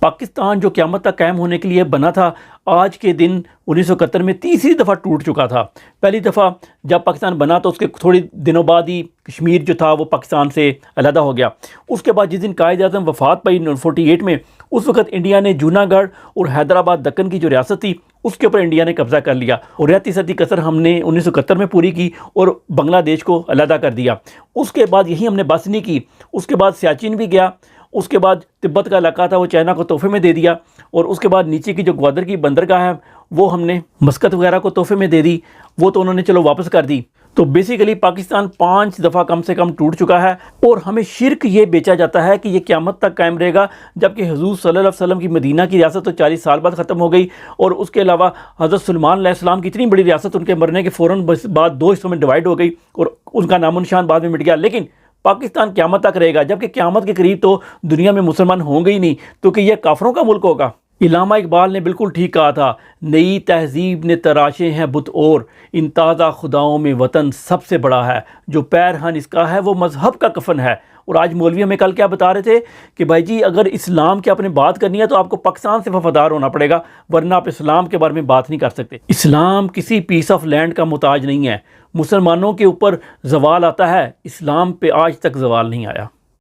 पाकिस्तान जो क़यामत तक कायम होने के लिए बना था, आज के दिन 1971 में तीसरी दफ़ा टूट चुका था। पहली दफ़ा जब पाकिस्तान बना तो उसके थोड़ी दिनों बाद ही कश्मीर जो था वो पाकिस्तान से अलहदा हो गया। उसके बाद जिस दिन कायद-ए-आज़म वफ़ात पाई 48 में, उस वक़्त इंडिया ने जूनागढ़ और हैदराबाद दक्कन की जो रियासत थी उसके ऊपर इंडिया ने कब्ज़ा कर लिया और रहती सदी कसर हमने 1971 में पूरी की और बांग्लादेश को अलहदा कर दिया। उसके बाद यही हमने बस नहीं की, उसके बाद सियाचिन भी गया, उसके बाद तिब्बत का इलाका था वो चाइना को तोहफे में दे दिया और उसके बाद नीचे की जो ग्वादर की बंदरगाह है वो हमने मस्कत वगैरह को तोहफे में दे दी, वो तो उन्होंने चलो वापस कर दी। तो बेसिकली पाकिस्तान 5 दफ़ा कम से कम टूट चुका है और हमें शिर्क ये बेचा जाता है कि ये क़यामत तक कायम रहेगा, जबकि हुज़ूर सल्लल्लाहु अलैहि वसल्लम की मदीना की रियासत तो 40 साल बाद ख़त्म हो गई और उसके अलावा हज़रत सुलेमान अलैहिस्सलाम की इतनी बड़ी रियासत उनके मरने के फ़ौरन बाद 2 हिस्सों में डिवाइड हो गई और उनका नामो निशान बाद में मिट गया। लेकिन पाकिस्तान क़यामत तक रहेगा, जबकि क़यामत के करीब तो दुनिया में मुसलमान होंगे ही नहीं, तो कि यह काफरों का मुल्क होगा। इल्लामा इकबाल ने बिल्कुल ठीक कहा था, नई तहजीब ने तराशे हैं बुत और इन ताज़ा खुदाओं में वतन सबसे बड़ा है, जो पैरहन इसका है वो मजहब का कफन है। और आज मौलवी हमें कल क्या बता रहे थे कि भाई जी अगर इस्लाम की आपने बात करनी है तो आपको पाकिस्तान से वफादार होना पड़ेगा, वरना आप इस्लाम के बारे में बात नहीं कर सकते। इस्लाम किसी पीस ऑफ लैंड का मुताज नहीं है। मुसलमानों के ऊपर जवाल आता है, इस्लाम पे आज तक जवाल नहीं आया।